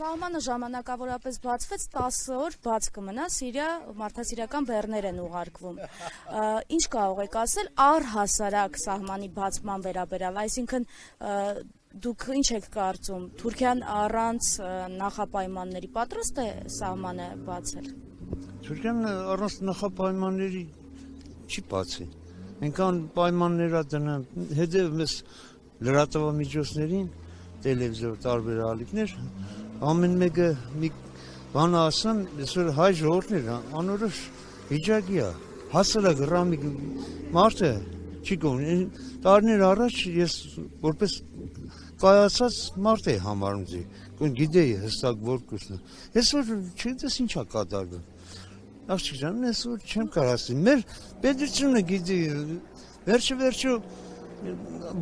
Սահմանը ժամանակավորապես բացվեց 10 օր բաց կմնա, մարդասիրական բեռներ են ուղարկվում։ Ինչ կարող եք ասել առհասարակ սահմանի բացման վերաբերյալ, այսինքն դուք ինչ եք կարծում, Թուրքիան առանց նախապայմանների պատրաստ է սահմանը բացել։ Թուրքիան առանց նախապայմանների չի բացի։ Այնքան պայմաններ ա դնան, հետև մեզ լրատվամիջոցներին, տելևիզոր տարբեր ալիքներ, ամեն մեկը մի բան ասան, այսօր հայ ժողովուրդն անորոշ վիճակի է, հասարակ ռամիկ մարդը չի կողմ, տարիներ առաջ ես որպես կայացած մարդ էի համարում ձի, գիտեի հստակ որ կուսնը, այսօր չգիտես ինչ է կատարվում, աղջիկ ջան, այսօր չեմ կարասի, մեր պետությունը գիտի, վերջը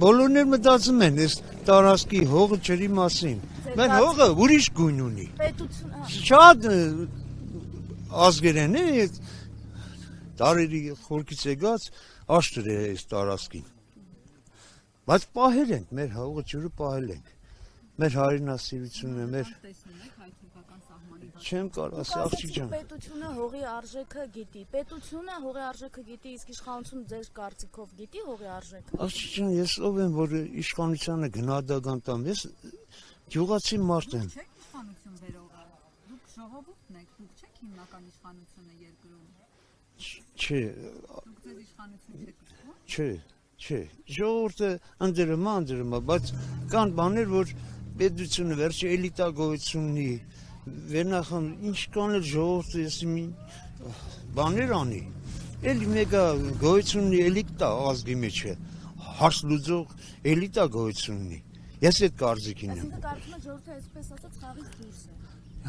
բոլորներ մտածում են այս տարածքի հողը ջրի մասին, մեր հողը ուրիշ գույն ունի, շատ ազգեր են, տարերի խորքից եկած աշտր է այս տարածքին, բայց պահել ենք, մեր հողը ջուրը պահել ենք, մեր հայրենասիրությունը, մեր չեմ կարասի, աղջիկ ջան։ Պետությունը հողի արժեքը գիտի, իսկ իշխանությունը ձեր կարծիքով գիտի հողի արժեքը։ Աղջիկ ջան, ես ով եմ, որ իշխանությանը գնահատական տամ, ես գյուղացի մարդ եմ։ Դուք չեք իշխանություն վերողը, դուք ժողովուրդն եք, դուք չեք հիմնական իշխանությունը երկրում։ Չէ։ Դուք ձեր իշխանություն չեք զգում։ Չէ, ժողովուրդը անդրմա, բայց կան բաներ, որ պետությունը վերջի էլիտա գոյություն ունի, վերնախան ինչ կանել ժողովուրդը ես մի բաներ անի, էլի մեկը գոյություն ունի էլիտա ազգի մեջ է, հարց լուծող էլիտա գոյություն ունի, ես այդ կարծիքին եմ։ Այսինքն կարծում եք ժողովուրդը այսպես ասած խաղից դուրս է։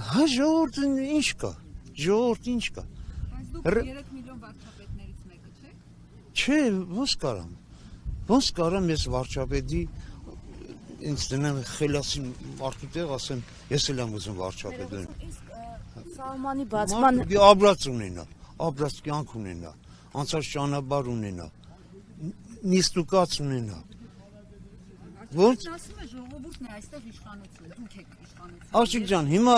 Հա ժողովուրդը ինչ կա, ժողովուրդ ինչ կա։ Բայց դուք 3 միլիոն վարչապետներից մեկը չեք։ Չէ, ոնց կարամ ես վարչապետի ինձ դնեմ խելացի մարդու տեղ ասեմ, ես էլ եմ ուզում վարչապետ լինել։ Իսկ սահմանի բացման Ապրած ունենա, ապրած կյանք ունենա, անցած ճանապարհ ունենա, նիստուկած ունենա։ Ոնց ասում է ժողովուրդն է այստեղ իշխանությունը, դուք եք իշխանությունը։ Աղջիկ ջան, հիմա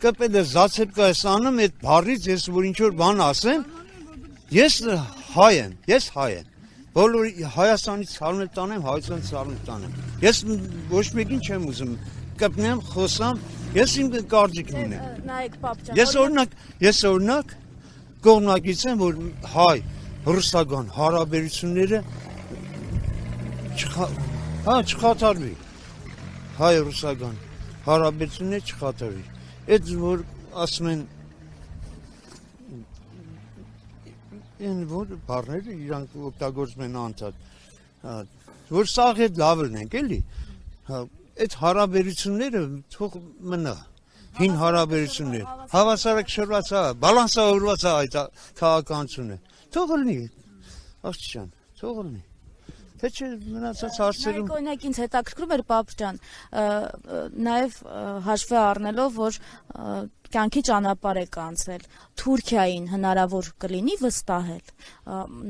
կպել է զացեպկա ես անում այդ բառից, ես որ ինչ որ բան ասեմ, ես հայ եմ։ Բոլոր Հայաստանից ցարնել տանեմ, Հայաստանից ցարնել տանեմ։ Ես ոչ մեկին չեմ ուզում կպնեմ, խոսամ, ես իմ կարծիքն ունեմ։ նայեք պապ ջան։ Ես օրինակ կողմնակից եմ, որ հայ ռուսական հարաբերությունները չխաթարվի։ Հայ ռուսական հարաբերությունները չխաթարվի։ Այդ որ ասում են Են որ բառները իրանք օգտագործում են անդադ, որ սաղ հետ լավ լինենք, էլի, այդ հարաբերությունները թող մնա, հին հարաբերություններ, հավասարակշռված է, բալանսավորված է այդ քաղաքականությունը, թող լինի, աղջիկ ջան, թող լինի, թե չէ մնացած հարցերում։ Նայեք օրինակ ինձ հետաքրքրում էր պապ ջան, նաև հաշվի առնելով, որ կյանքի ճանապարհ եք անցել, Թուրքիային հնարավոր կլինի վստահել,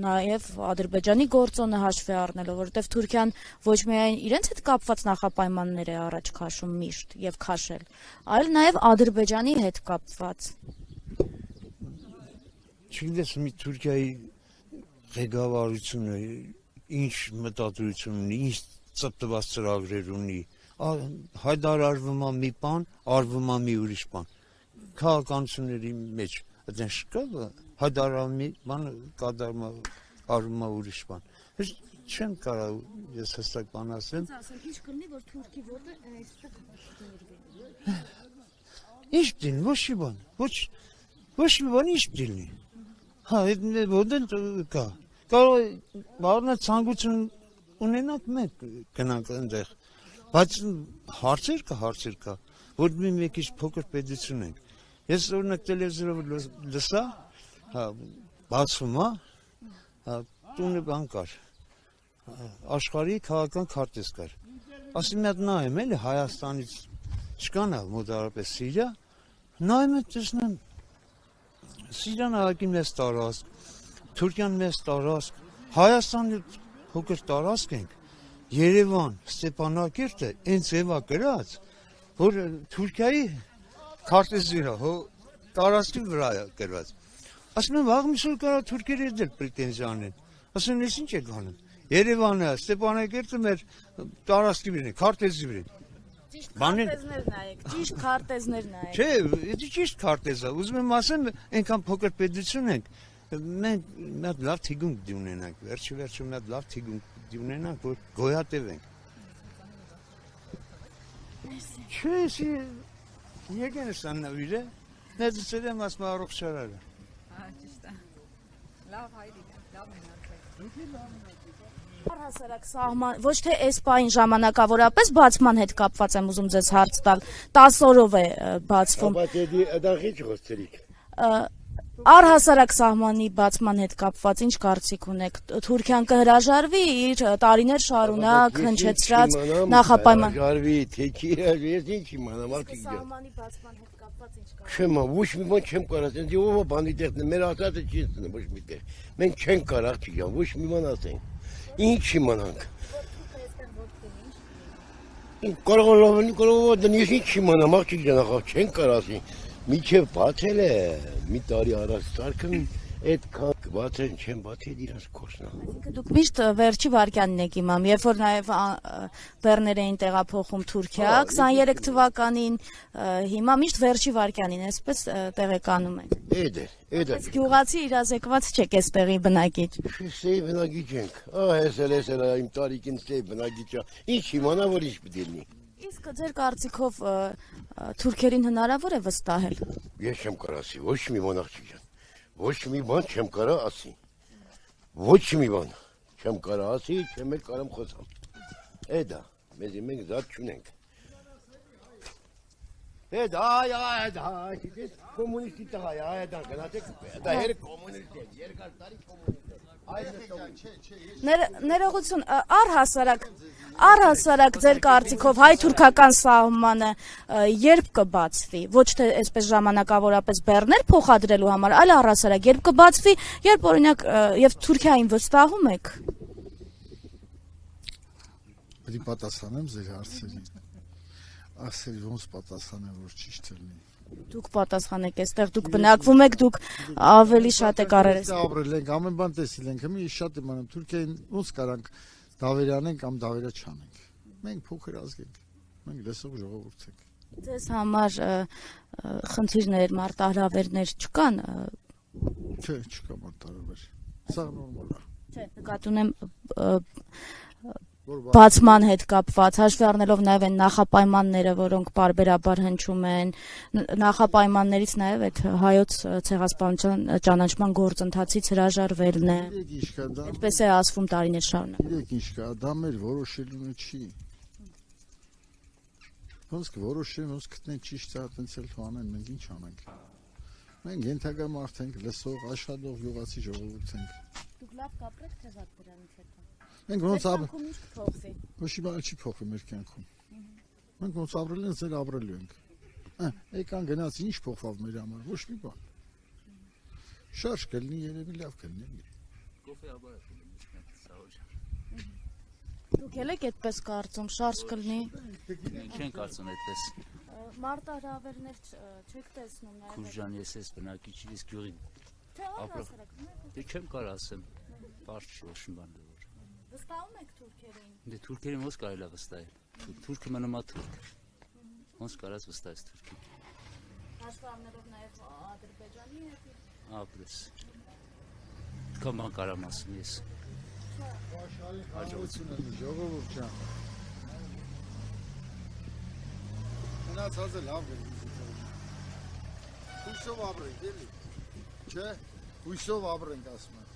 նաև Ադրբեջանի գործոնը հաշվի առնելով, որովհետև Թուրքիան ոչ միայն իրենց հետ կապված նախապայմաններ է առաջ քաշում միշտ եւ քաշել, այլ նաև Ադրբեջանի հետ կապված։ Չգիտես, մի Թուրքիայի ղեկավարությունը ինչ մտադրություն ունի, ինչ ծպտված ծրագրեր ունի, հայտարարվում է մի բան, արվում է մի ուրիշ բան։ Քաղաքականությունների մեջ այդեն շկա հայտարարում մի բան կատարում արվում է ուրիշ բան։ Չեմ կարող ես հստակ բան ասեմ։ Ինչ կլինի, որ Թուրքի ոտը այստեղ դուրվի։ Ինչ դին, ոչ մի բան, ինչ դինի։ Հա, այդ ոտը կա։ Կարող բառնա ցանկություն ունենանք մենք գնանք այնտեղ, բայց հարցեր կա, որ մի մեկից փոքր պետություն ենք։ Ես օրինակ տելևիզորով լսա, բացվում է, տունը բան կար, աշխարհի քաղաքական քարտեզ կար։ Ասում եմ նայեմ էլի Հայաստանից չկան մոտարապես Սիրիա, նայում եմ տեսնեմ Սիրիան ահագին մեծ տարածք, Թուրքիան մեծ տարածք, Հայաստանի փոքր տարածք ենք, Երևան, Ստեփանակերտը այն ձևա գրած, որ Թուրքիայի քարտեզի տարածքի վրա է գրված։ Ասում եմ, վաղ միսօր կարա թուրքերը դել պրետենզիա անեն։ Ասում եմ, ինչ եք անում։ Երևանը, Ստեփանակերտը մեր տարածքի վրա է, քարտեզի վրա է։ Ճիշտ քարտեզներ նայեք, ճիշտ քարտեզներ նայեք։ Չէ, դա ճիշտ քարտեզ է։ Ուզում եմ ասեմ, այնքան փոքր պետություն ենք, մենք մի հատ լավ թիգունք դի ունենանք, վերջը մի հատ լավ թիգունք դի ունենանք, որ գոյատևենք։ Չէ, եկեն սաննավիրը, նեզուցել եմ ասում առողջարարը։ Ճիշտ է։ Լավ հայրիկ, լավ մնացեք։ Առհասարակ սահման, ոչ թե այս պահին ժամանակավորապես բացման հետ կապված եմ ուզում ձեզ հարց տալ, 10 օրով է բացվում։ Առհասարակ սահմանի բացման հետ կապված ինչ կարծիք ունեք։ Թուրքիան կհրաժարվի իր տարիներ շարունակ հնչեցրած նախապայման։ Հրաժարվի, թե չի հրաժարվի, ինչ իմանամ, արտիք ջան։ Սահմանի բացման հետ կապված ինչ կարծիք։ Չեմ, ոչ մի բան չեմ կարող ասել, ով բանի տեղ, մեր ասածը չի ասում, ոչ մի տեղ։ Մենք չենք կարող, արտիք ջան, ոչ մի բան ասենք։ Ինչ իմանանք։ Կարող դնիշ ինչ իմանամ, աղջիկ ջան, ախա չեն կարող ասին։ Միջև բացել է, մի տարի առաջ սարքն այդքան բացել չեն բացել իրաց կորսնա։ Այսինքն դուք միշտ վերջի վարքյանն եք իմամ, երբ որ նաև բեռներ էին տեղափոխում Թուրքիա 23 թվականին, հիմա միշտ վերջի վարքյանին, այսպես տեղեկանում ենք։ Էդ է։ Գյուղացի իրազեկված չեք այստեղի բնակիչ։ Սեյ բնագիչ ենք։ Հեսել իմ տարիքին սեյ բնագիչ է։ Ինչ իմանա որ ինչ պետք է լինի։ Իսկ ձեր կարծիքով թուրքերին հնարավոր է վստահել։ Ես չեմ կարող ասի, ոչ մի բան աղջիկ ջան։ Ոչ մի բան չեմ կարող ասի։ Ոչ մի բան չեմ կարող ասի, չեմ էլ կարող խոսամ։ Էդա, մենք զատ չունենք։ Այ, կոմունիստի տղա է, այդա գնացեք, դա հեր կոմունիստ է, երկար տարի կոմունիստ է։ Ներողություն, առհասարակ ձեր կարծիքով հայ-թուրքական սահմանը երբ կբացվի, ոչ թե այսպես ժամանակավորապես բեռներ փոխադրելու համար, այլ առհասարակ երբ կբացվի, երբ օրինակ եւ Թուրքիային վստահում եք։ Պետք է պատասխանեմ ձեր հարցերին։ Ասել ոնց պատասխանեմ, որ ճիշտ լինի։ Դուք պատասխանեք, այստեղ դուք բնակվում եք, դուք ավելի շատ եք առերես։ Ապրել ենք, ամեն բան տեսել ենք, հիմա շատ իմանամ Թուրքիային ոնց կարանք դավերանենք կամ դավերա չանենք։ Մենք փոքր ազգ ենք, մենք լսող ժողովուրդ ենք։ Ձեզ համար խնդիրներ, մարտահրավերներ չկան։ Չէ, չկա մարտահրավեր։ Սա նորմալ է։ Չէ, նկատի ունեմ բացման հետ կապված, հաշվի առնելով նաև այն նախապայմանները, որոնք պարբերաբար հնչում են, նախապայմաններից նաև այդ հայոց ցեղասպանության ճանաչման գործընթացից հրաժարվելն է։ Այդպես է ասվում տարիներ շարունակ։ Իրեք ինչ կա, դա մեր որոշելունը չի։ Ոնց կորոշեն, ոնց գտնեն ճիշտ է, այտենց էլ թողանեն, մենք ինչ անենք։ Մենք ենթակա մարդ ենք, լսող, աշխատող գյուղացի ժողովուրդ ենք։ Դուք լավ կապրեք թե վատ դրանից հետո։ Մենք ոնց Կյանքում ինչ կփոխվի։ Ոչ մի բան չի փոխվի մեր կյանքում։ Մենք ոնց ապրել ենք, ձեր ապրելու ենք։ Եկան գնաց, ինչ փոխավ մեր համար, ոչ մի բան։ Շարժ կլինի, երևի լավ կլինի։ Դուք եք այդպես կարծում, շարժ կլինի։ Չեն կարծում այդպես։ Մարտահրավերներ չեք տեսնում նաև։ Քուրջան ես ես բնակիչ ես գյուղի։ Թե առհասարակ։ Դե չեմ կարող ասեմ։ Բարձ չի ոչ մի բան դեռ։ Վստահում եք թուրքերին։ Դե թուրքերին ոնց կարելի է վստահել։ Թուրքը մնում է թուրք։ Ոնց կարաս վստահես թուրքին։ Հաշվի առնելով նաև Ադրբեջանի հետ։ Ապրես։ Կամ բան կարամ ասեմ ես։ Հաջողություն ունի ժողովուրդ ջան։ Մնացածը լավ գնի։ Հույսով ապրենք, էլի։ Չէ, հույսով ապրենք ասում եմ։